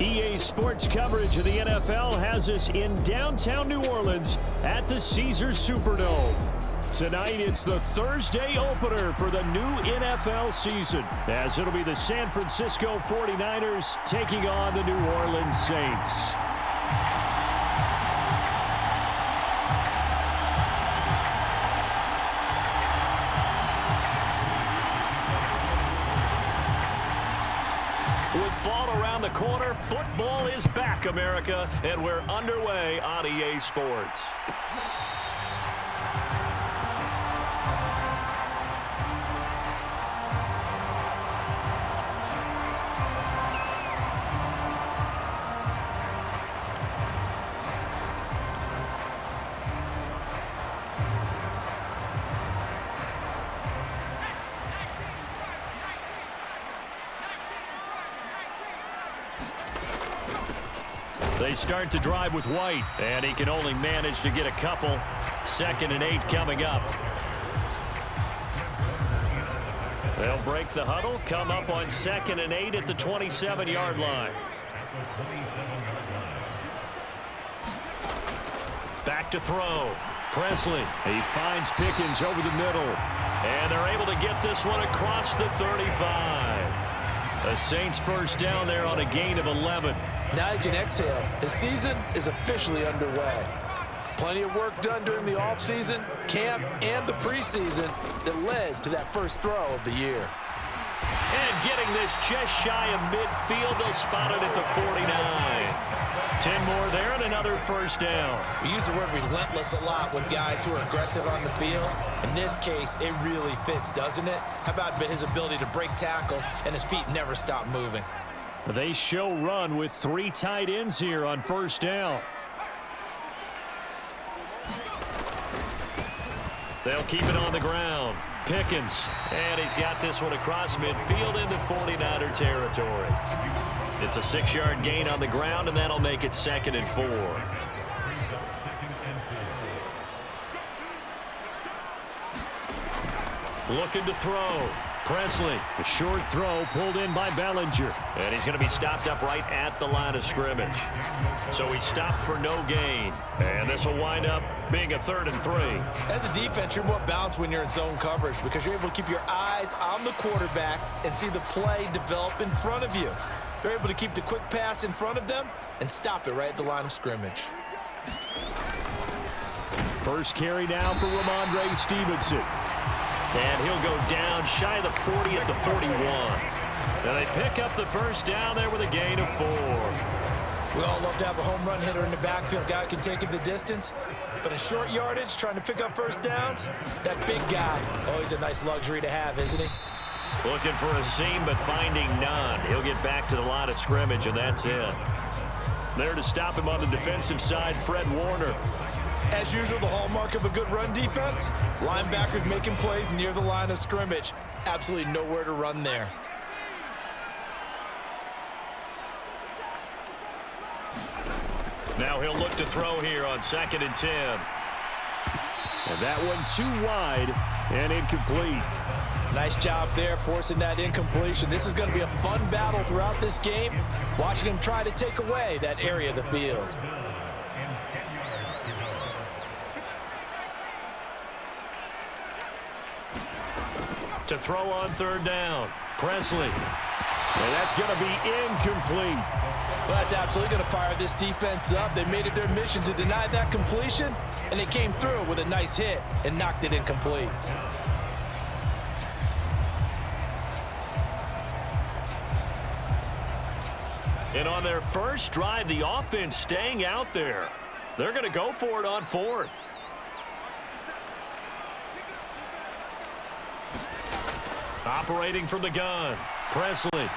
EA Sports coverage of the NFL has us in downtown New Orleans at the Caesars Superdome. Tonight, it's the Thursday opener for the new NFL season, as it'll be the San Francisco 49ers taking on the New Orleans Saints. With fall around the corner, football is back, America, and we're underway on EA Sports. They start the drive with White, and he can only manage to get a couple. 2nd and 8 coming up. They'll break the huddle, come up on 2nd and 8 at the 27-yard line. Back to throw. Presley, he finds Pickens over the middle, and they're able to get this one across the 35. The Saints first down there on a gain of 11. Now you can exhale. The season is officially underway. Plenty of work done during the offseason, camp, and the preseason that led to that first throw of the year. And getting this just shy of midfield, they'll spot it at the 49. 10 more there and another first down. We use the word relentless a lot with guys who are aggressive on the field. In this case, it really fits, doesn't it? How about his ability to break tackles and his feet never stop moving? They show run with 3 tight ends here on first down. They'll keep it on the ground. Pickens, and he's got this one across midfield into 49er territory. It's a 6-yard gain on the ground, and that'll make it 2nd and 4. Looking to throw. Presley, a short throw pulled in by Bellinger. And he's going to be stopped up right at the line of scrimmage. So he stopped for no gain. And this will wind up being a 3rd and 3. As a defense, you're more balanced when you're in zone coverage because you're able to keep your eyes on the quarterback and see the play develop in front of you. They're able to keep the quick pass in front of them and stop it right at the line of scrimmage. First carry now for Ramondre Stevenson. And he'll go down shy of the 40 at the 41. Now they pick up the first down there with a gain of 4. We all love to have a home run hitter in the backfield. Guy can take it the distance. But in short yardage, trying to pick up first downs, that big guy, always a nice luxury to have, isn't he? Looking for a seam, but finding none. He'll get back to the line of scrimmage, and that's it. There to stop him on the defensive side, Fred Warner. As usual, the hallmark of a good run defense, linebackers making plays near the line of scrimmage. Absolutely nowhere to run there. Now he'll look to throw here on 2nd and 10. And that one too wide and incomplete. Nice job there forcing that incompletion. This is going to be a fun battle throughout this game, watching him try to take away that area of the field. To throw on 3rd down. Presley. And that's going to be incomplete. Well, that's absolutely going to fire this defense up. They made it their mission to deny that completion, and they came through with a nice hit and knocked it incomplete. And on their first drive, the offense staying out there. They're going to go for it on 4th. Operating from the gun, Presley. And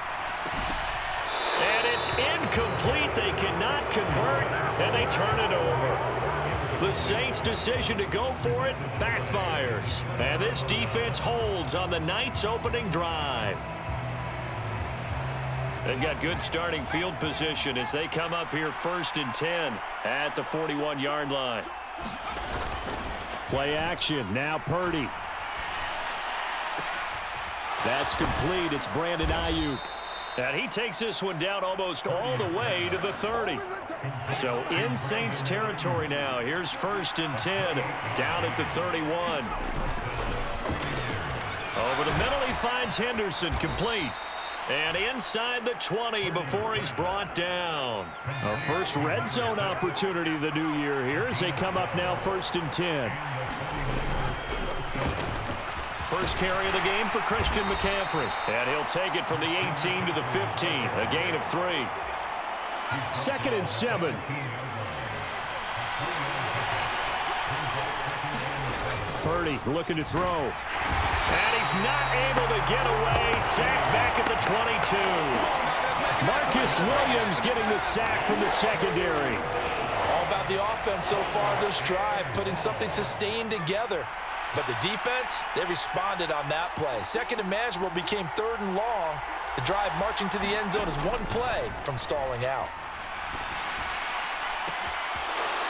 it's incomplete. They cannot convert, and they turn it over. The Saints' decision to go for it backfires. And this defense holds on the night's opening drive. They've got good starting field position as they come up here 1st and 10 at the 41-yard line. Play action, now Purdy. That's complete. It's Brandon Ayuk. And he takes this one down almost all the way to the 30. So in Saints territory now. Here's 1st and 10 down at the 31. Over the middle, he finds Henderson, complete. And inside the 20 before he's brought down. A first red zone opportunity of the new year here as they come up now 1st and 10. First carry of the game for Christian McCaffrey. And he'll take it from the 18 to the 15. A gain of 3. 2nd and 7. Purdy looking to throw. And he's not able to get away. Sacked back at the 22. Marcus Williams getting the sack from the secondary. All about the offense so far this drive, putting something sustained together. But the defense, they responded on that play. 2nd and manageable became 3rd and long. The drive marching to the end zone is one play from stalling out.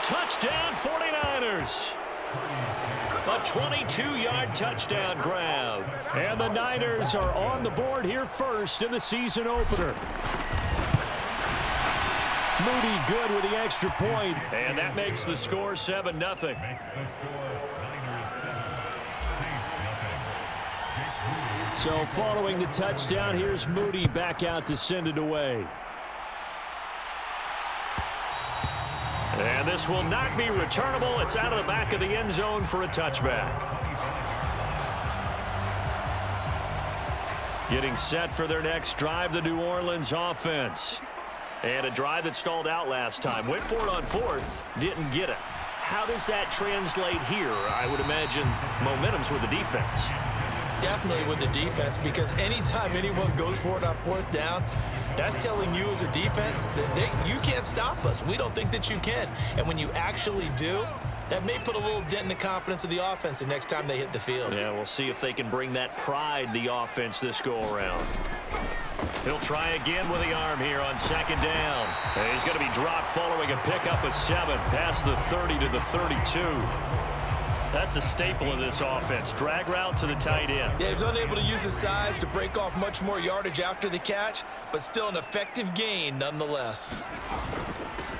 Touchdown 49ers. A 22-yard touchdown grab. And the Niners are on the board here first in the season opener. Moody good with the extra point. And that makes the score 7-0. So following the touchdown, here's Moody back out to send it away. And this will not be returnable. It's out of the back of the end zone for a touchback. Getting set for their next drive, the New Orleans offense. And a drive that stalled out last time. Went for it on 4th, didn't get it. How does that translate here? I would imagine momentum's with the defense. Definitely with the defense, because anytime anyone goes for it on 4th down, that's telling you as a defense that you can't stop us. We don't think that you can. And when you actually do, that may put a little dent in the confidence of the offense the next time they hit the field. Yeah, we'll see if they can bring that pride, the offense, this go-around. He'll try again with the arm here on 2nd down. And he's going to be dropped following a pickup of 7 past the 30 to the 32. That's a staple of this offense. Drag route to the tight end. Yeah, he was unable to use his size to break off much more yardage after the catch, but still an effective gain nonetheless.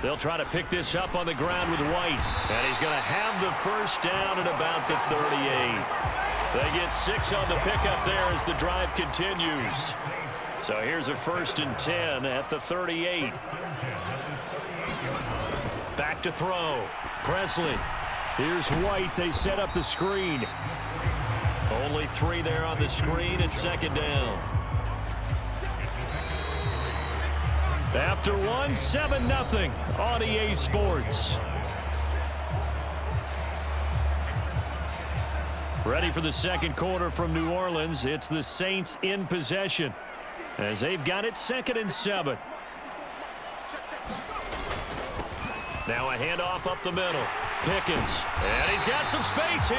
They'll try to pick this up on the ground with White. And he's going to have the 1st down at about the 38. They get 6 on the pickup there as the drive continues. So here's a 1st and 10 at the 38. Back to throw. Presley. Here's White. They set up the screen. Only 3 there on the screen at 2nd down. After 1, 7-0 on EA Sports. Ready for the 2nd quarter from New Orleans. It's the Saints in possession as they've got it 2nd and 7. Now a handoff up the middle. Pickens. And he's got some space here.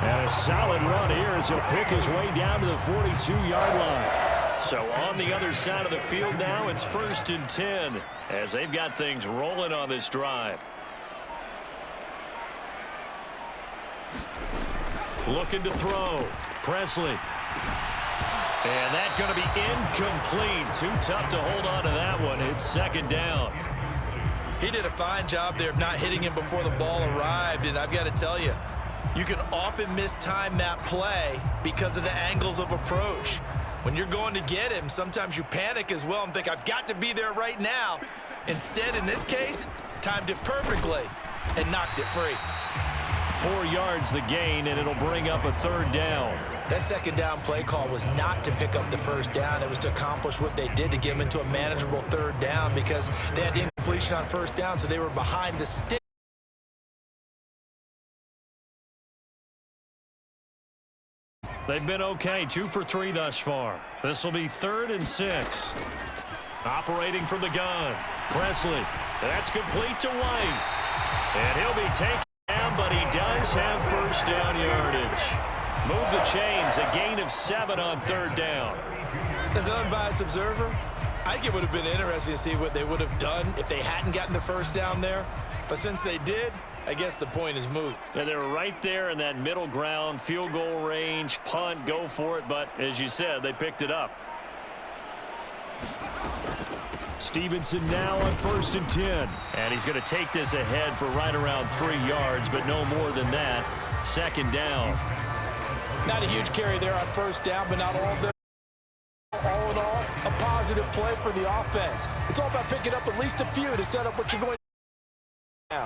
And a solid run here as he'll pick his way down to the 42-yard line. So on the other side of the field now, it's 1st and 10 as they've got things rolling on this drive. Looking to throw. Presley. And that's going to be incomplete. Too tough to hold on to that one. It's 2nd down. He did a fine job there of not hitting him before the ball arrived, and I've got to tell you, you can often mistime that play because of the angles of approach. When you're going to get him, sometimes you panic as well and think, I've got to be there right now. Instead, in this case, timed it perfectly and knocked it free. 4 yards the gain, and it'll bring up a 3rd down. That 2nd down play call was not to pick up the 1st down. It was to accomplish what they did to get them into a manageable 3rd down because they had incompletion on 1st down, so they were behind the stick. They've been okay, 2 for 3 thus far. This will be 3rd and 6. Operating from the gun. Presley. That's complete to White. And he'll be taken down, but he does have 1st down yardage. Move the chains, a gain of 7 on 3rd down. As an unbiased observer, I think it would have been interesting to see what they would have done if they hadn't gotten the 1st down there. But since they did, I guess the point is moot. Yeah, they were right there in that middle ground, field goal range, punt, go for it. But as you said, they picked it up. Stevenson now on 1st and 10. And he's going to take this ahead for right around 3 yards, but no more than that. 2nd down. Not a huge carry there on 1st down, but not all of them. All in all, a positive play for the offense. It's all about picking up at least a few to set up what you're going to do.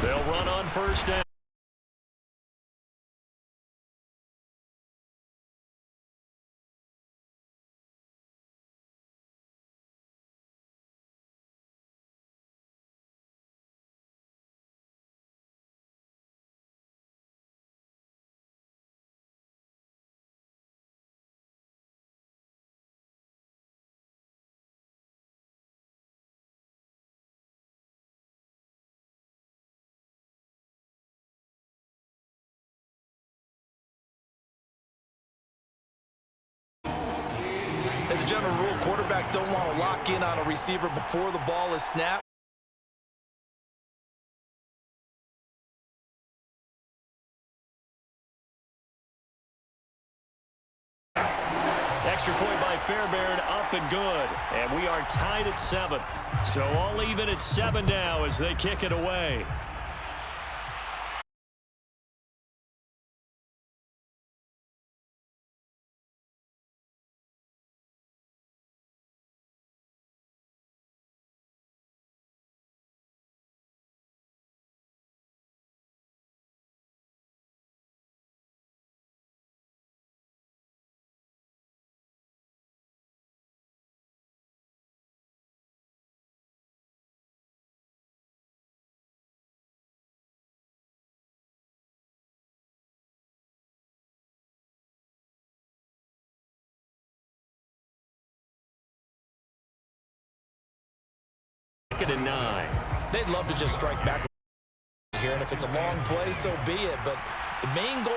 They'll run on 1st down. As a general rule, quarterbacks don't want to lock in on a receiver before the ball is snapped. Extra point by Fairbairn, up and good. And we are tied at 7. So all even at 7 now as they kick it away. And 9. They'd love to just strike back here, and if it's a long play, so be it. But the main goal,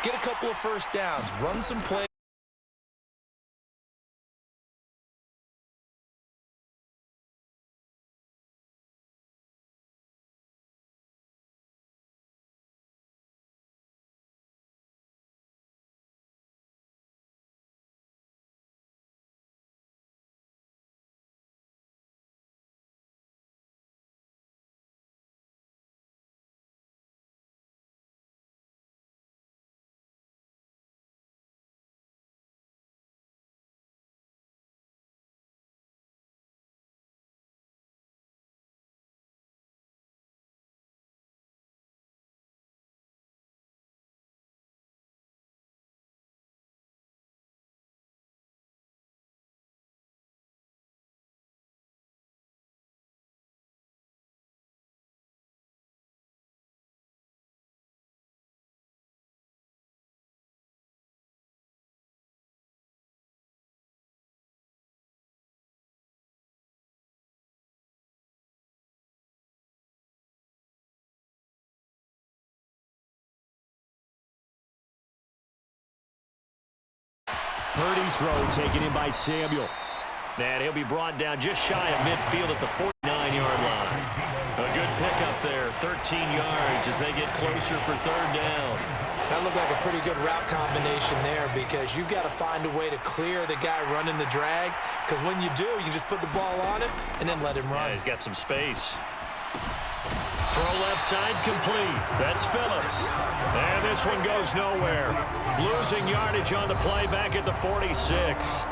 get a couple of 1st downs, run some plays. Purdy's throw taken in by Samuel. And he'll be brought down just shy of midfield at the 49-yard line. A good pickup there, 13 yards as they get closer for 3rd down. That looked like a pretty good route combination there because you've got to find a way to clear the guy running the drag, because when you do, you just put the ball on him and then let him run. Yeah, he's got some space. Throw left side complete. That's Phillips. And this one goes nowhere. Losing yardage on the play back at the 46.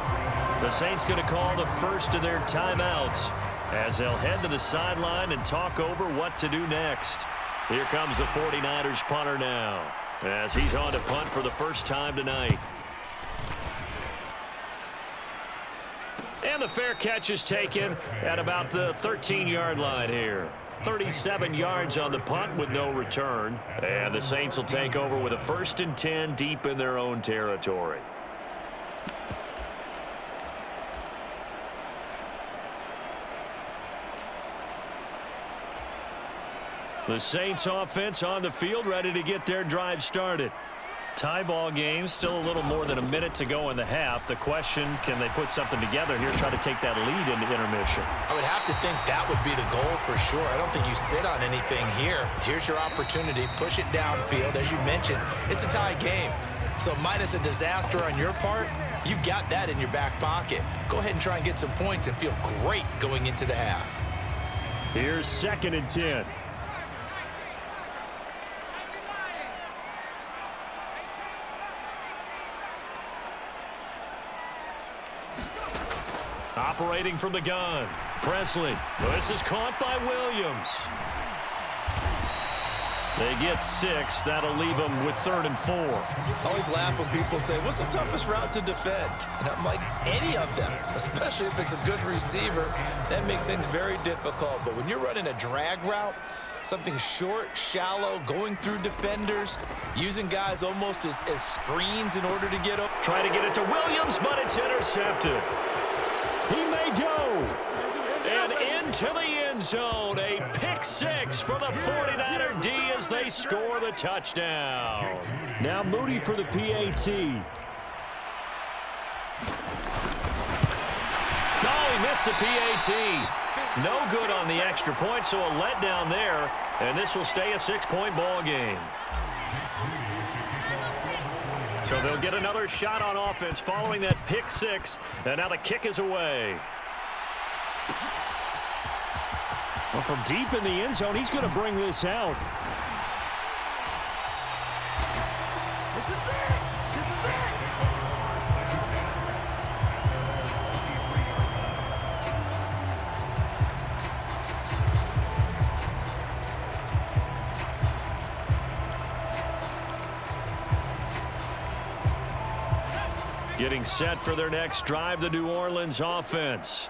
The Saints going to call the first of their timeouts as they'll head to the sideline and talk over what to do next. Here comes the 49ers punter now as he's on to punt for the first time tonight. And the fair catch is taken at about the 13-yard line here. 37 yards on the punt with no return. And the Saints will take over with a 1st and 10 deep in their own territory. The Saints offense on the field, ready to get their drive started. Tie ball game, still a little more than a minute to go in the half. The question, can they put something together here, try to take that lead into intermission? I would have to think that would be the goal for sure. I don't think you sit on anything here. Here's your opportunity. Push it downfield. As you mentioned, it's a tie game. So minus a disaster on your part, you've got that in your back pocket. Go ahead and try and get some points and feel great going into the half. Here's 2nd and 10. Operating from the gun, Presley. This is caught by Williams. They get 6. That'll leave them with 3rd and 4. I always laugh when people say, what's the toughest route to defend? And I'm like, any of them, especially if it's a good receiver. That makes things very difficult. But when you're running a drag route, something short, shallow, going through defenders, using guys almost as screens in order to get up. Try to get it to Williams, but it's intercepted. He may go. And into the end zone. A pick 6 for the 49er D as they score the touchdown. Now Moody for the PAT. Oh, he missed the PAT. No good on the extra point, so a letdown there. And this will stay a 6-point ball game. So they'll get another shot on offense following that pick 6. And now the kick is away. Well, from deep in the end zone, he's going to bring this out. This is it! This is it! Getting set for their next drive, the New Orleans offense.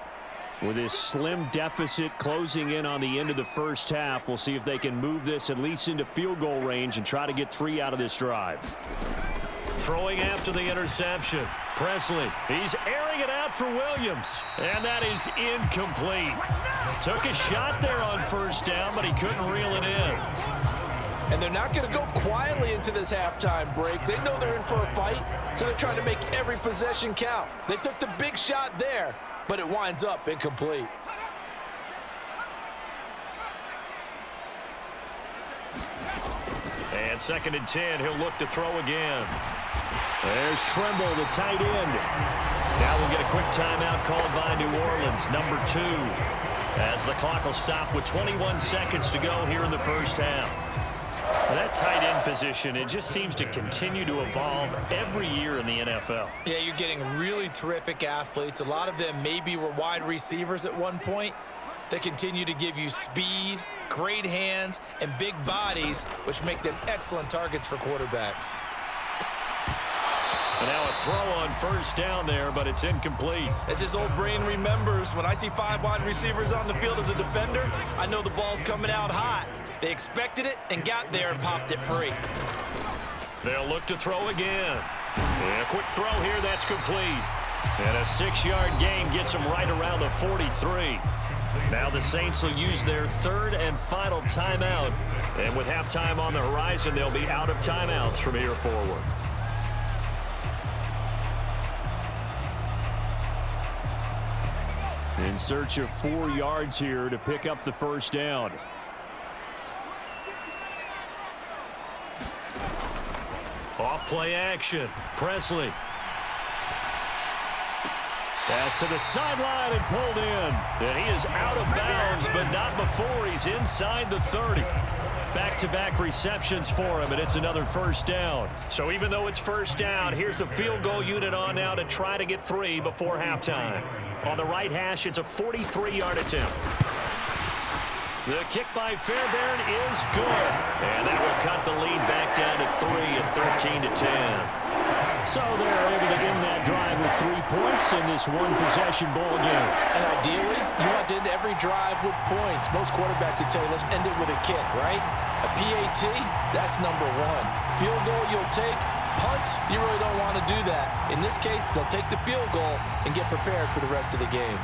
With this slim deficit closing in on the end of the first half, we'll see if they can move this at least into field goal range and try to get 3 out of this drive. Throwing after the interception. Presley, he's airing it out for Williams. And that is incomplete. Took a shot there on first down, but he couldn't reel it in. And they're not going to go quietly into this halftime break. They know they're in for a fight, so they're trying to make every possession count. They took the big shot there, but it winds up incomplete. And 2nd and 10, he'll look to throw again. There's Tremble, the tight end. Now we'll get a quick timeout called by New Orleans, number 2, as the clock will stop with 21 seconds to go here in the first half. That tight end position, it just seems to continue to evolve every year in the NFL. Yeah, you're getting really terrific athletes. A lot of them maybe were wide receivers at one point. They continue to give you speed, great hands, and big bodies, which make them excellent targets for quarterbacks. And now a throw on first down there, but it's incomplete. As his old brain remembers, when I see 5 wide receivers on the field as a defender, I know the ball's coming out hot. They expected it and got there and popped it free. They'll look to throw again. And a quick throw here, that's complete. And a 6-yard gain gets them right around the 43. Now the Saints will use their 3rd and final timeout. And with halftime on the horizon, they'll be out of timeouts from here forward. In search of 4 yards here to pick up the first down. Off play action. Presley. Pass to the sideline and pulled in. And he is out of bounds, but not before he's inside the 30. Back-to-back receptions for him, and it's another first down. So even though it's first down, here's the field goal unit on now to try to get 3 before halftime. On the right hash, it's a 43-yard attempt. The kick by Fairbairn is good. And that will cut the lead back down to 3 at 13-10. So they're able to end that drive with 3 points in this one-possession ball game. And ideally, you want to end every drive with points. Most quarterbacks would tell you, let's end it with a kick, right? A PAT, that's number 1. Field goal, you'll take. Punts, you really don't want to do that. In this case, they'll take the field goal and get prepared for the rest of the game.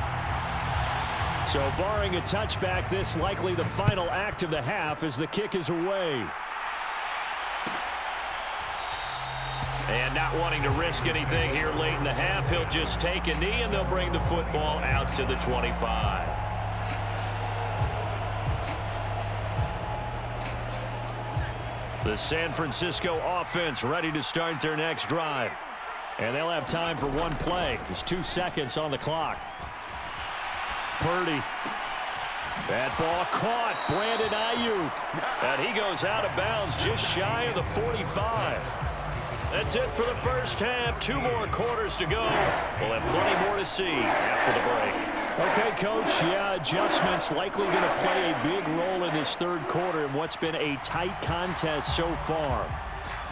So barring a touchback, this likely the final act of the half as the kick is away. And not wanting to risk anything here late in the half, he'll just take a knee and they'll bring the football out to the 25. The San Francisco offense ready to start their next drive. And they'll have time for one play. There's 2 seconds on the clock. Purdy. That ball caught. Brandon Ayuk. And he goes out of bounds just shy of the 45. That's it for the first half. 2 more quarters to go. We'll have plenty more to see after the break. Okay, Coach. Yeah, adjustments likely going to play a big role in this third quarter in what's been a tight contest so far.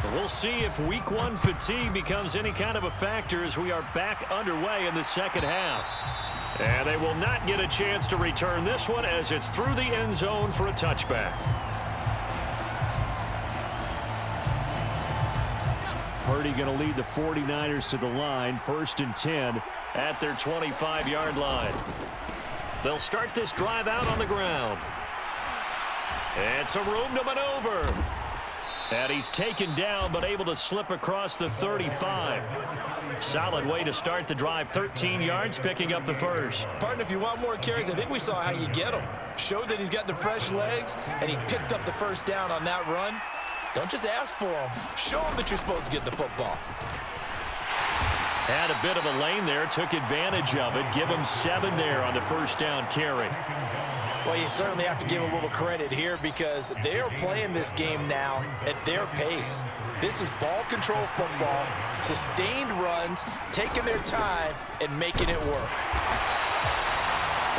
And we'll see if week 1 fatigue becomes any kind of a factor as we are back underway in the second half. And they will not get a chance to return this one as it's through the end zone for a touchback. Purdy going to lead the 49ers to the line, 1st and 10 at their 25-yard line. They'll start this drive out on the ground. And some room to maneuver. And he's taken down but able to slip across the 35. Solid way to start the drive. 13 yards, picking up the first. Partner, if you want more carries, I think we saw how you get them. Showed that he's got the fresh legs, and he picked up the first down on that run. Don't just ask for them. Show them that you're supposed to get the football. Had a bit of a lane there, took advantage of it. Give him 7 there on the first down carry. Well, you certainly have to give a little credit here because they are playing this game now at their pace. This is ball control football, sustained runs, taking their time and making it work.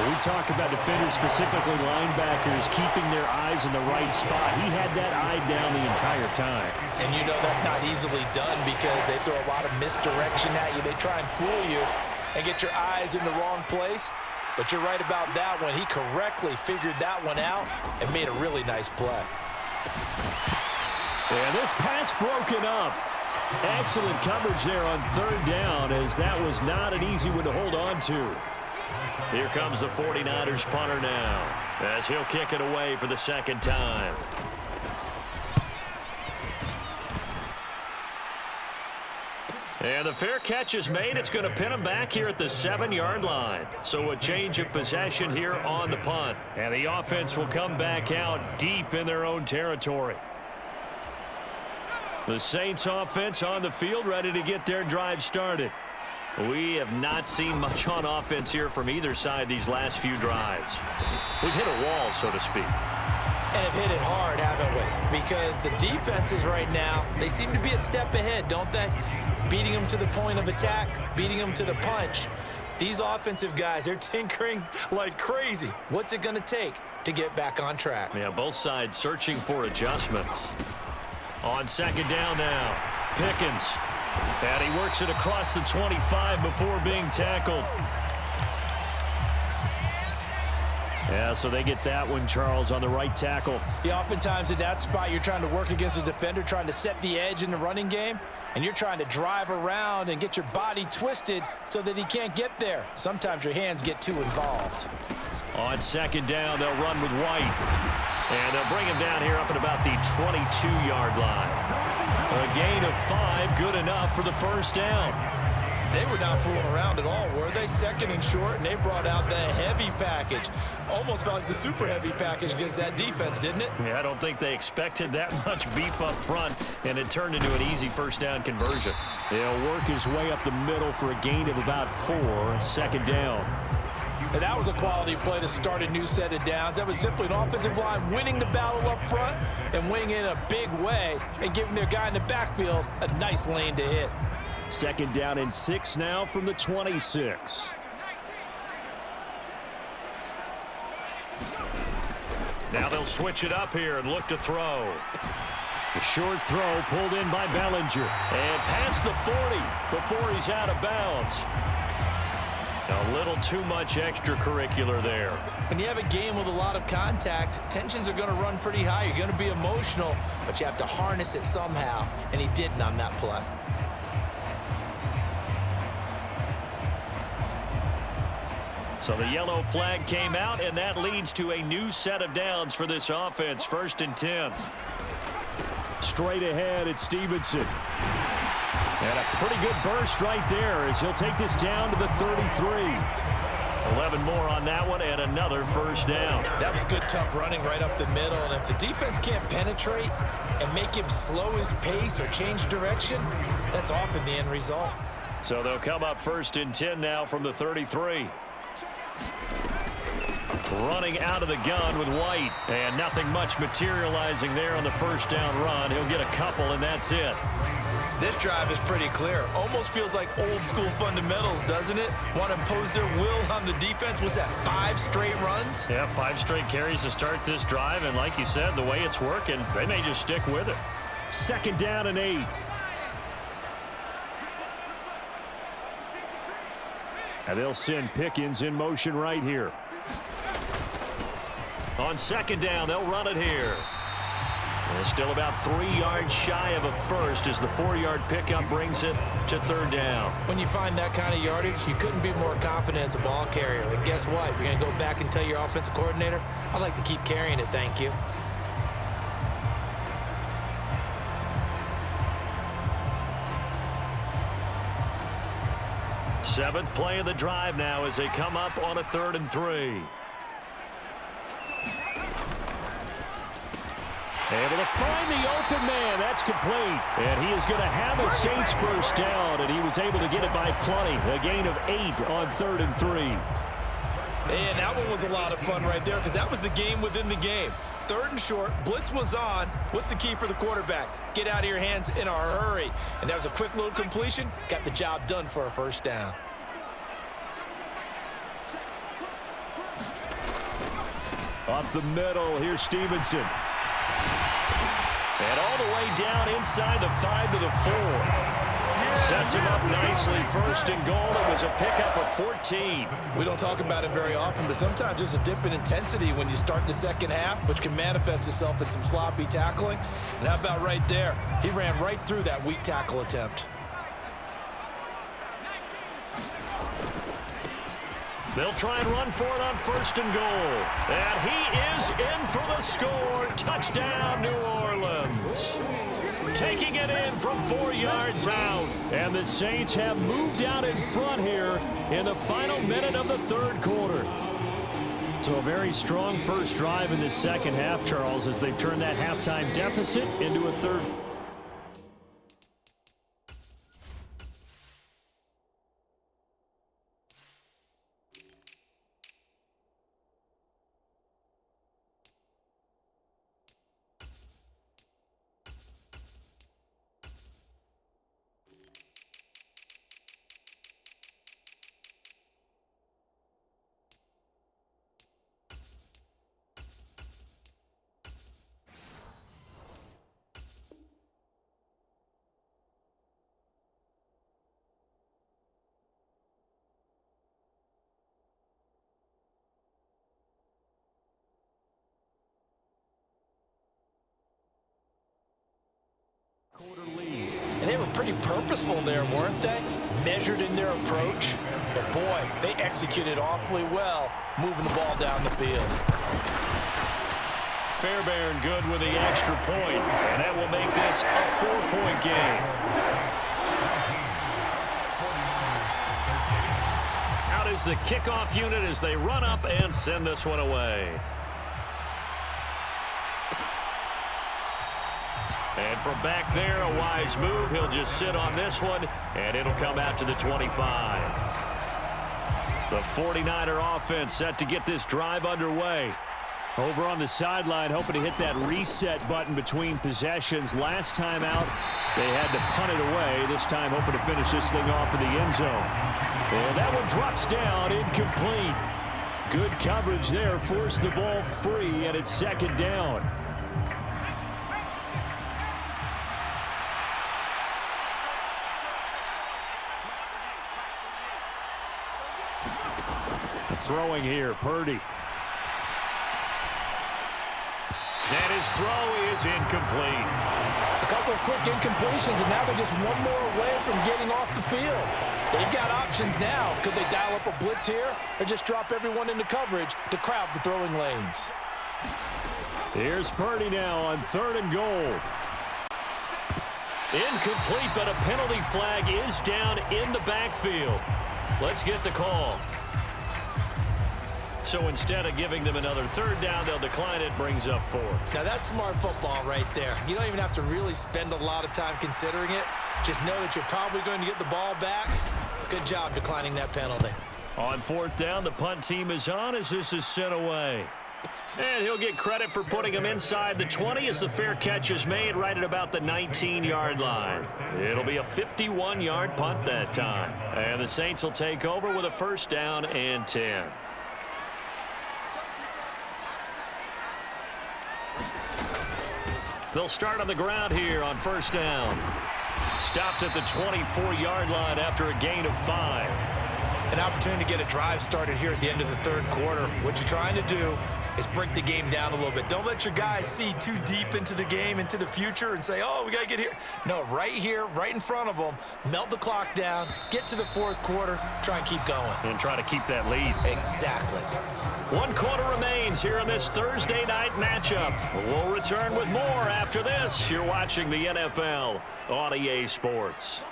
We talk about defenders, specifically linebackers, keeping their eyes in the right spot. He had that eye down the entire time. And you know that's not easily done because they throw a lot of misdirection at you. They try and fool you and get your eyes in the wrong place. But you're right about that one. He correctly figured that one out and made a really nice play. And this pass broken up. Excellent coverage there on 3rd down as that was not an easy one to hold on to. Here comes the 49ers punter now as he'll kick it away for the 2nd time. And the fair catch is made. It's going to pin him back here at the 7-yard line. So a change of possession here on the punt. And the offense will come back out deep in their own territory. The Saints offense on the field ready to get their drive started. We have not seen much on offense here from either side these last few drives. We've hit a wall, so to speak. And have hit it hard, haven't we? Because the defenses right now, they seem to be a step ahead, don't they? Beating them to the point of attack, beating them to the punch. These offensive guys, they're tinkering like crazy. What's it going to take to get back on track? Yeah, both sides searching for adjustments. On 2nd down now, Pickens. And he works it across the 25 before being tackled. Yeah, so they get that one, Charles, on the right tackle. Yeah, oftentimes in that spot, you're trying to work against a defender, trying to set the edge in the running game, and you're trying to drive around and get your body twisted so that he can't get there. Sometimes your hands get too involved. On 2nd down, they'll run with White. And they'll bring him down here up at about the 22-yard line. A gain of 5, good enough for the first down. They were not fooling around at all, were they? 2nd and short, and they brought out the heavy package. Almost felt like the super heavy package against that defense, didn't it? Yeah, I don't think they expected that much beef up front, and it turned into an easy first down conversion. They'll work his way up the middle for a gain of about 4, 2nd down. And that was a quality play to start a new set of downs. That was simply an offensive line winning the battle up front and winning in a big way and giving their guy in the backfield a nice lane to hit. 2nd down and 6 now from the 26. Now they'll switch it up here and look to throw. The short throw pulled in by Bellinger. And past the 40 before he's out of bounds. A little too much extracurricular there. When you have a game with a lot of contact, tensions are going to run pretty high. You're going to be emotional, but you have to harness it somehow, and he didn't on that play. So the yellow flag came out, and that leads to a new set of downs for this offense. 1st and 10. Straight ahead, it's Stevenson. And a pretty good burst right there as he'll take this down to the 33. 11 more on that one, and another 1st down. That was good, tough running right up the middle. And if the defense can't penetrate and make him slow his pace or change direction, that's often the end result. So they'll come up 1st and 10 now from the 33. Running out of the gun with White. And nothing much materializing there on the 1st down run. He'll get a couple, and that's it. This drive is pretty clear. Almost feels like old school fundamentals, doesn't it? Want to impose their will on the defense. Was that 5 straight runs? Yeah, 5 straight carries to start this drive. And like you said, the way it's working, they may just stick with it. 2nd down and 8. And they'll send Pickens in motion right here. On 2nd down, they'll run it here. And still about 3 yards shy of a first as the 4-yard pickup brings it to 3rd down. When you find that kind of yardage, you couldn't be more confident as a ball carrier. And guess what? You're going to go back and tell your offensive coordinator, I'd like to keep carrying it, thank you. Seventh play of the drive now as they come up on a 3rd and 3. Able to find the open man. That's complete. And he is going to have a Saints 1st down, and he was able to get it by plenty. A gain of 8 on 3rd and 3. And that one was a lot of fun right there because that was the game within the game. 3rd and short, blitz was on. What's the key for the quarterback? Get out of your hands in a hurry. And that was a quick little completion. Got the job done for a 1st down. Up the middle, here's Stevenson. And all the way down inside the 5 to the 4. Sets him up nicely. 1st and goal. It was a pickup of 14. We don't talk about it very often, but sometimes there's a dip in intensity when you start the 2nd half, which can manifest itself in some sloppy tackling. And how about right there? He ran right through that weak tackle attempt. They'll try and run for it on 1st and goal. And he is in for the score. Touchdown, New Orleans. Taking it in from 4 yards out. And the Saints have moved out in front here in the final minute of the 3rd quarter. So a very strong first drive in the 2nd half, Charles, as they've turned that halftime deficit into a 3rd. And they were pretty purposeful there, weren't they? Measured in their approach. But boy, they executed awfully well, moving the ball down the field. Fairbairn good with the extra point, and that will make this a 4-point game. Out is the kickoff unit as they run up and send this one away. And from back there, a wise move. He'll just sit on this one, and it'll come out to the 25. The 49er offense set to get this drive underway. Over on the sideline, hoping to hit that reset button between possessions. Last time out, they had to punt it away. This time, hoping to finish this thing off in the end zone. And that one drops down, incomplete. Good coverage there, forced the ball free, and it's 2nd down. Throwing here, Purdy. And his throw is incomplete. A couple of quick incompletions, and now they're just one more away from getting off the field. They've got options now. Could they dial up a blitz here or just drop everyone into coverage to crowd the throwing lanes? Here's Purdy now on 3rd and goal. Incomplete, but a penalty flag is down in the backfield. Let's get the call. So instead of giving them another 3rd down, they'll decline it, brings up 4. Now that's smart football right there. You don't even have to really spend a lot of time considering it. Just know that you're probably going to get the ball back. Good job declining that penalty. On 4th down, the punt team is on as this is sent away. And he'll get credit for putting him inside the 20 as the fair catch is made right at about the 19-yard line. It'll be a 51-yard punt that time. And the Saints will take over with a 1st down and 10. They'll start on the ground here on 1st down. Stopped at the 24-yard line after a gain of 5. An opportunity to get a drive started here at the end of the 3rd quarter. What you're trying to do is break the game down a little bit. Don't let your guys see too deep into the game, into the future, and say, oh, we got to get here. No, right here, right in front of them, melt the clock down, get to the 4th quarter, try and keep going. And try to keep that lead. Exactly. 1 quarter remains here on this Thursday night matchup. We'll return with more after this. You're watching the NFL on EA Sports.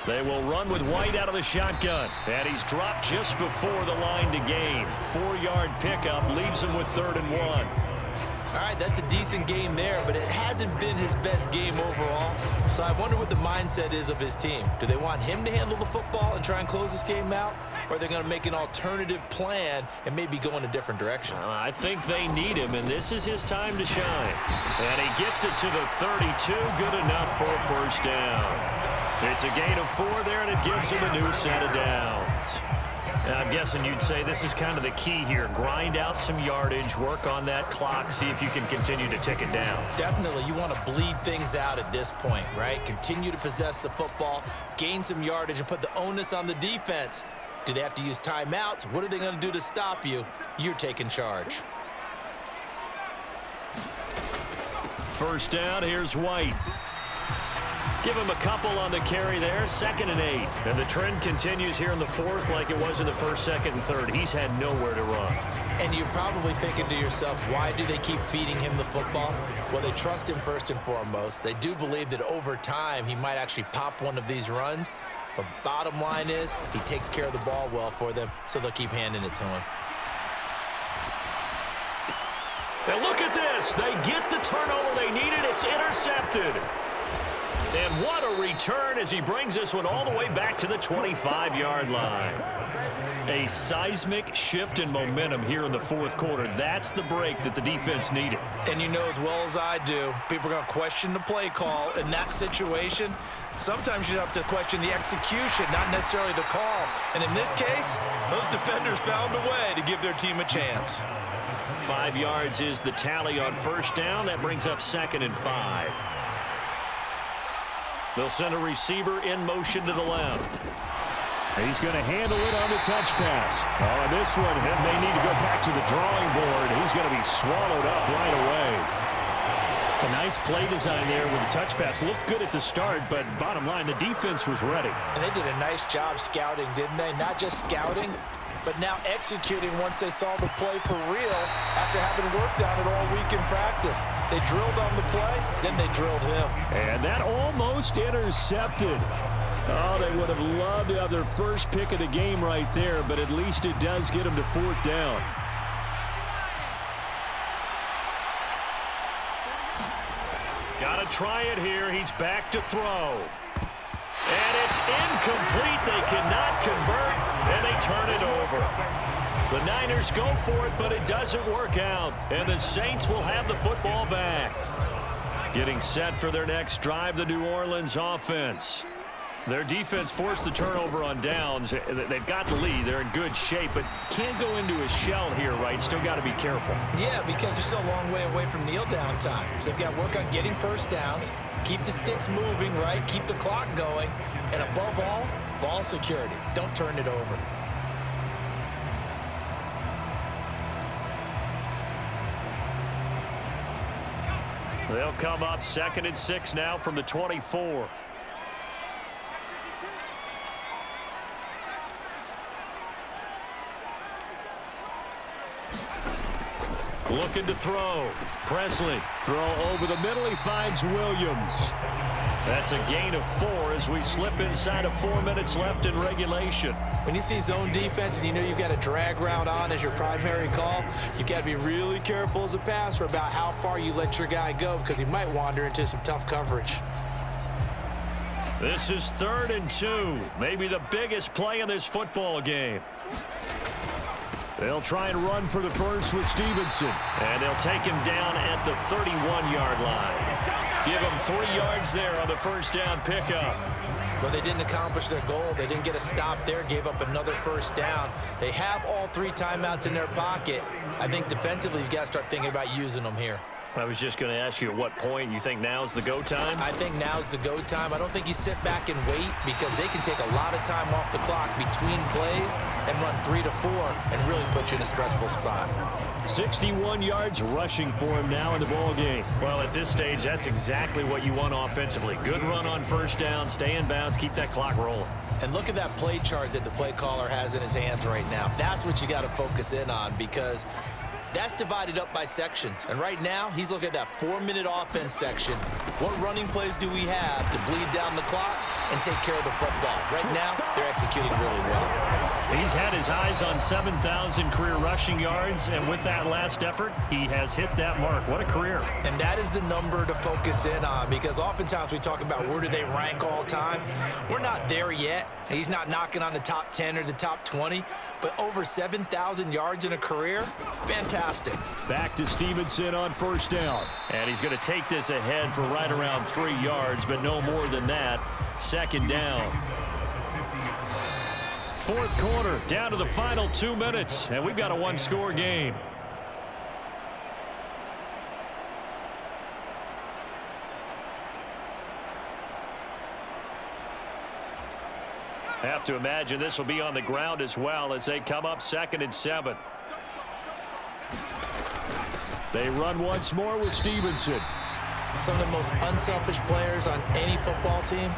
They will run with White out of the shotgun. And he's dropped just before the line to gain. 4-yard pickup leaves him with 3rd and 1. All right, that's a decent game there, but it hasn't been his best game overall. So I wonder what the mindset is of his team. Do they want him to handle the football and try and close this game out? Or are they going to make an alternative plan and maybe go in a different direction? I think they need him, and this is his time to shine. And he gets it to the 32. Good enough for a 1st down. It's a gain of 4 there, and it gives him a new set of downs. And I'm guessing you'd say this is kind of the key here. Grind out some yardage, work on that clock, see if you can continue to tick it down. Definitely. You want to bleed things out at this point, right? Continue to possess the football, gain some yardage, and put the onus on the defense. Do they have to use timeouts? What are they going to do to stop you? You're taking charge. 1st down, here's White. Give him a couple on the carry there, 2nd and 8. And the trend continues here in the 4th like it was in the 1st, 2nd, and 3rd. He's had nowhere to run. And you're probably thinking to yourself, why do they keep feeding him the football? Well, they trust him first and foremost. They do believe that over time he might actually pop one of these runs. But bottom line is he takes care of the ball well for them, so they'll keep handing it to him. And look at this. They get the turnover they needed. It's intercepted. And what a return as he brings this one all the way back to the 25-yard line. A seismic shift in momentum here in the 4th quarter. That's the break that the defense needed. And you know as well as I do, people are going to question the play call in that situation. Sometimes you have to question the execution, not necessarily the call. And in this case, those defenders found a way to give their team a chance. 5 yards is the tally on 1st down. That brings up 2nd and 5. They'll send a receiver in motion to the left. He's going to handle it on the touch pass. Oh, and this one, and they need to go back to the drawing board. He's going to be swallowed up right away. A nice play design there with the touch pass. Looked good at the start, but bottom line, the defense was ready. And they did a nice job scouting, didn't they? Not just scouting, but now executing once they saw the play for real after having worked on it all week in practice. They drilled on the play, then they drilled him. And that almost intercepted. Oh, they would have loved to have their first pick of the game right there, but at least it does get them to 4th down. Got to try it here. He's back to throw. And it's incomplete. They cannot convert, and they turn it over. The Niners go for it, but it doesn't work out. And the Saints will have the football back. Getting set for their next drive, the New Orleans offense. Their defense forced the turnover on downs. They've got the lead. They're in good shape, but can't go into a shell here, right? Still got to be careful. Yeah, because they're still a long way away from kneel down time. So they've got to work on getting 1st downs, keep the sticks moving, right? Keep the clock going. And above all, ball security. Don't turn it over. They'll come up 2nd and 6 now from the 24. Looking to throw. Presley. Throw over the middle. He finds Williams. That's a gain of 4 as we slip inside of 4 minutes left in regulation. When you see zone defense and you know you've got a drag route on as your primary call, you've got to be really careful as a passer about how far you let your guy go because he might wander into some tough coverage. This is 3rd and 2. Maybe the biggest play in this football game. They'll try and run for the first with Stevenson. And they'll take him down at the 31-yard line. Give him 3 yards there on the first down pickup. Well, they didn't accomplish their goal. They didn't get a stop there, gave up another first down. They have all 3 timeouts in their pocket. I think defensively, you got to start thinking about using them here. I was just going to ask you at what point you think now's the go time? I think now's the go time. I don't think you sit back and wait because they can take a lot of time off the clock between plays and run 3 to 4 and really put you in a stressful spot. 61 yards rushing for him now in the ball game. Well, at this stage, that's exactly what you want offensively. Good run on first down, stay in bounds, keep that clock rolling. And look at that play chart that the play caller has in his hands right now. That's what you got to focus in on because that's divided up by sections. And right now, he's looking at that 4-minute offense section. What running plays do we have to bleed down the clock and take care of the football? Right now, they're executing really well. He's had his eyes on 7,000 career rushing yards, and with that last effort, he has hit that mark. What a career. And that is the number to focus in on because oftentimes we talk about where do they rank all time. We're not there yet. He's not knocking on the top 10 or the top 20, but over 7,000 yards in a career, fantastic. Back to Stevenson on first down. And he's going to take this ahead for right around 3 yards, but no more than that. 2nd down. 4th quarter, down to the final 2 minutes, and we've got a 1-score game. Have to imagine this will be on the ground as well as they come up 2nd and 7. They run once more with Stevenson. Some of the most unselfish players on any football team,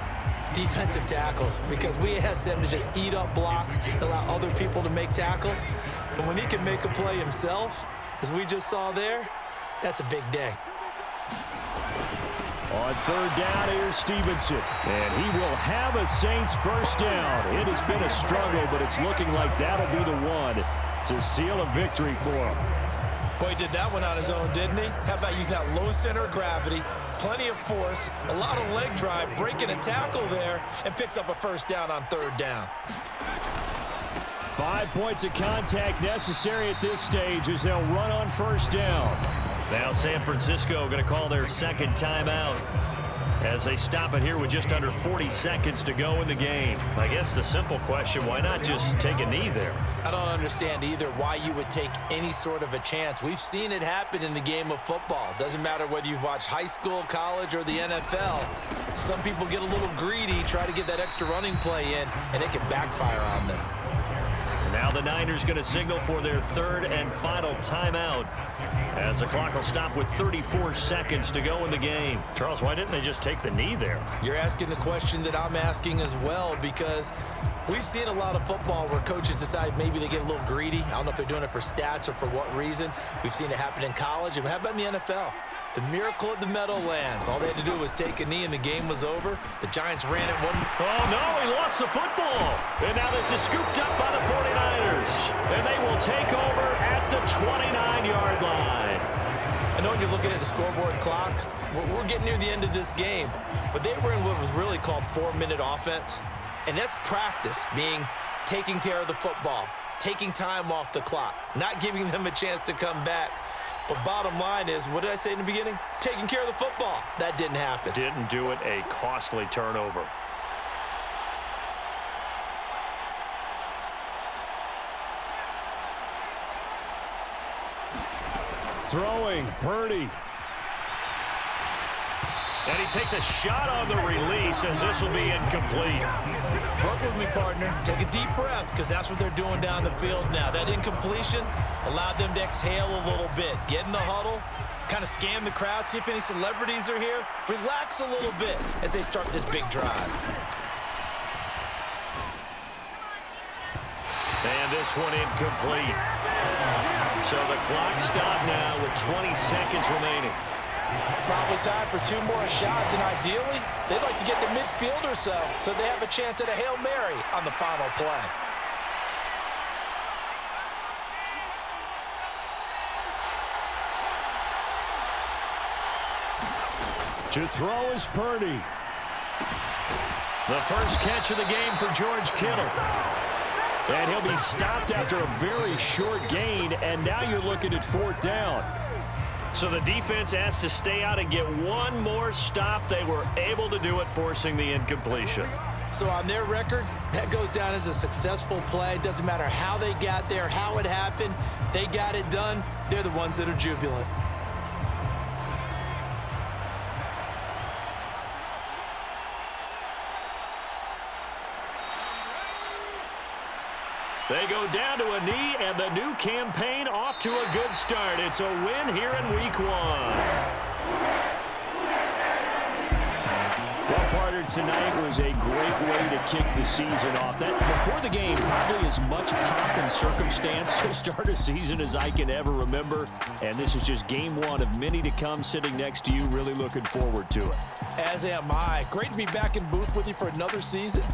defensive tackles, because we ask them to just eat up blocks and allow other people to make tackles. But when he can make a play himself, as we just saw there, that's a big day. On 3rd down, here's Stevenson. And he will have a Saints first down. It has been a struggle, but it's looking like that'll be the one to seal a victory for him. Boy, he did that one on his own, didn't he? How about using that low center of gravity, plenty of force, a lot of leg drive, breaking a tackle there, and picks up a first down on 3rd down. 5 points of contact necessary at this stage as they'll run on first down. Now San Francisco going to call their 2nd timeout as they stop it here with just under 40 seconds to go in the game. I guess the simple question, why not just take a knee there? I don't understand either why you would take any sort of a chance. We've seen it happen in the game of football. Doesn't matter whether you've watched high school, college, or the NFL. Some people get a little greedy, try to get that extra running play in, and it can backfire on them. Now the Niners going to signal for their 3rd and final timeout as the clock will stop with 34 seconds to go in the game. Charles, why didn't they just take the knee there? You're asking the question that I'm asking as well because we've seen a lot of football where coaches decide maybe they get a little greedy. I don't know if they're doing it for stats or for what reason. We've seen it happen in college. And how about in the NFL? The miracle at the Meadowlands. All they had to do was take a knee and the game was over. The Giants ran it one. Oh, no, he lost the football. And now this is scooped up by the 49ers. And they will take over at the 29-yard line. I know when you're looking at the scoreboard clock, we're getting near the end of this game. But they were in what was really called 4-minute offense. And that's practice, being taking care of the football, taking time off the clock, not giving them a chance to come back. But bottom line is, what did I say in the beginning? Taking care of the football. That didn't happen. Didn't do it. A costly turnover. Throwing, Purdy. And he takes a shot on the release as this will be incomplete. Work with me, partner. Take a deep breath because that's what they're doing down the field now. That incompletion allowed them to exhale a little bit, get in the huddle, Kind of scan the crowd, see if any celebrities are here. Relax a little bit as they start this big drive. And this one incomplete. So the clock stopped now with 20 seconds remaining. Probably time for 2 more shots, and ideally, they'd like to get to midfield or so they have a chance at a Hail Mary on the final play. To throw is Purdy. The first catch of the game for George Kittle. And he'll be stopped after a very short gain, and now you're looking at 4th down. So the defense has to stay out and get one more stop. They were able to do it, forcing the incompletion. So on their record, that goes down as a successful play. Doesn't matter how they got there, how it happened. They got it done. They're the ones that are jubilant. They go down to a knee, and the new campaign off to a good start. It's a win here in Week 1. Well, partner, tonight was a great way to kick the season off. That before the game, probably as much pomp and circumstance to start a season as I can ever remember. And this is just game 1 of many to come. Sitting next to you, really looking forward to it. As am I. Great to be back in booth with you for another season.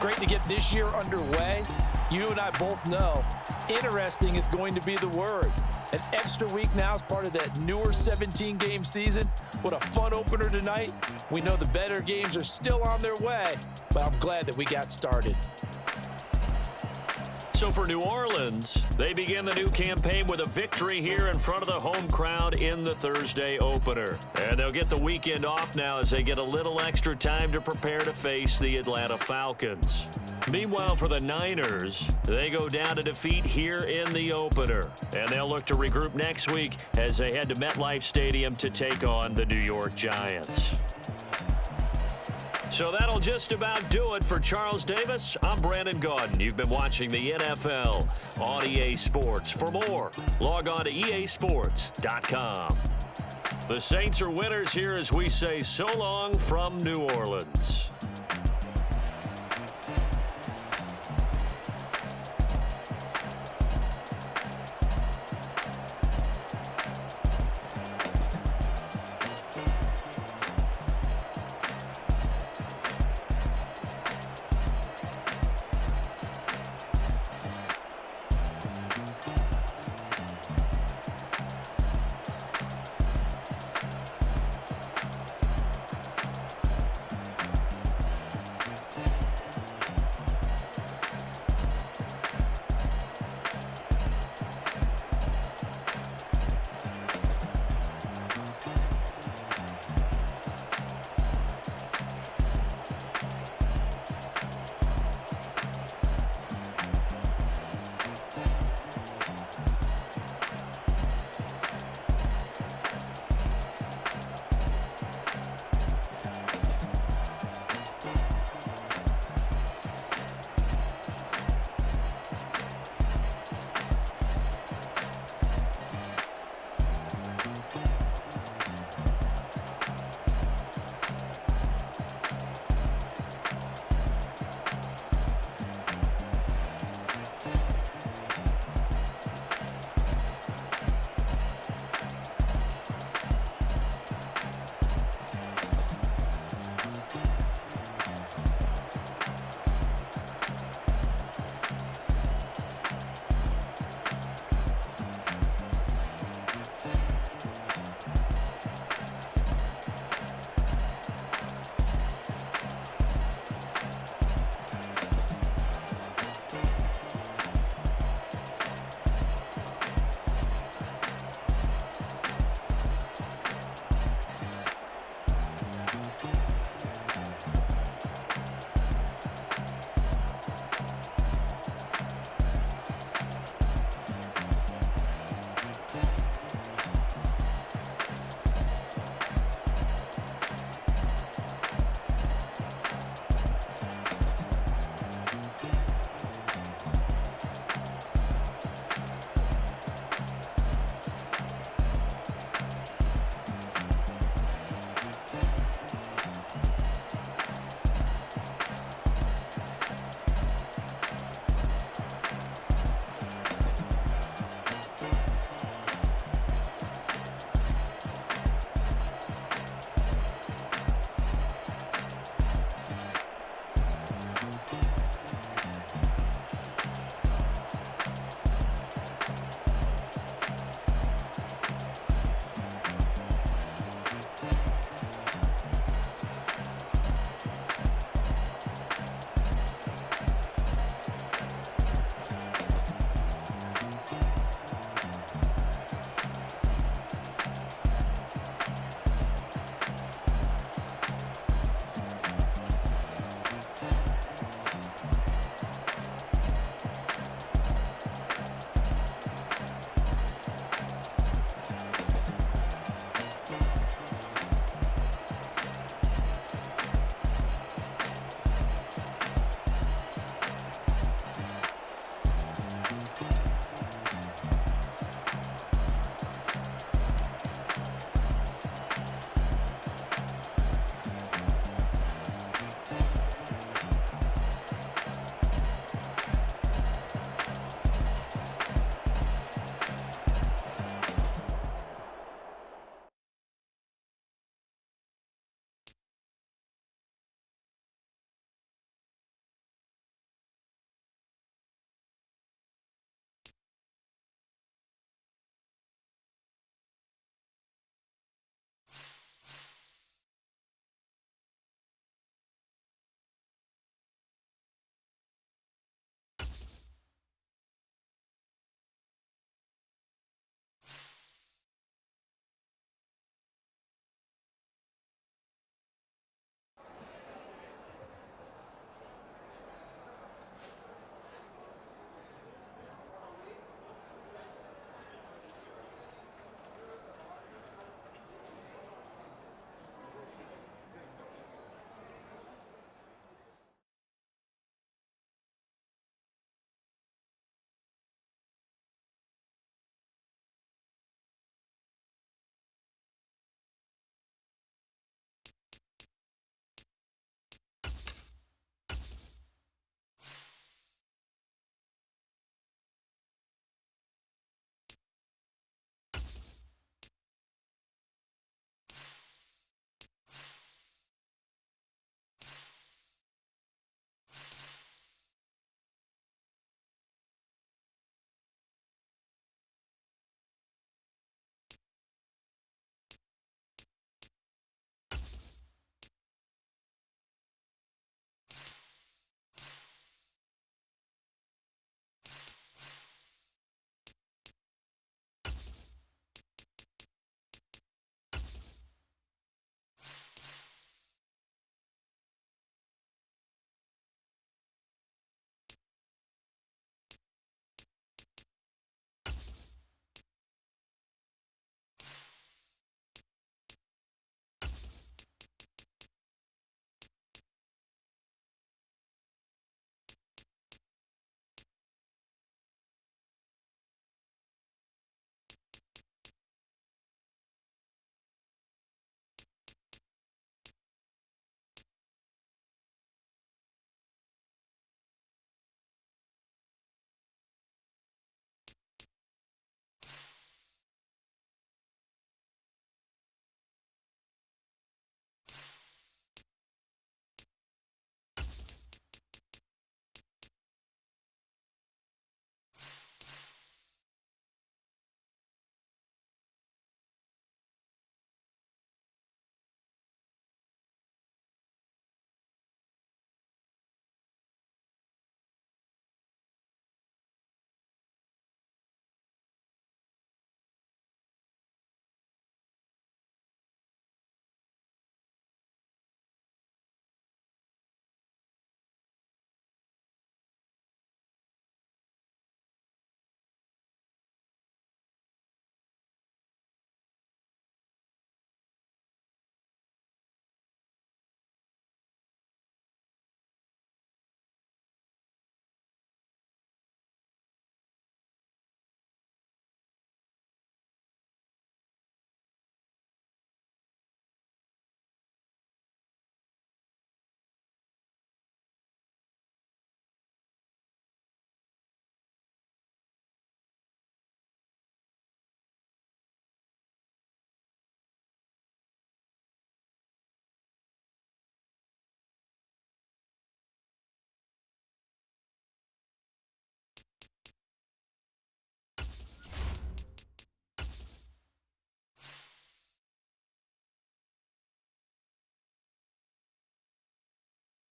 Great to get this year underway. You and I both know interesting is going to be the word. An extra week now as part of that newer 17-game season. What a fun opener tonight. We know the better games are still on their way, but I'm glad that we got started. So for New Orleans, they begin the new campaign with a victory here in front of the home crowd in the Thursday opener. And they'll get the weekend off now as they get a little extra time to prepare to face the Atlanta Falcons. Meanwhile, for the Niners, they go down to defeat here in the opener. And they'll look to regroup next week as they head to MetLife Stadium to take on the New York Giants. So that'll just about do it for Charles Davis. I'm Brandon Gaudin. You've been watching the NFL on EA Sports. For more, log on to easports.com. The Saints are winners here as we say so long from New Orleans.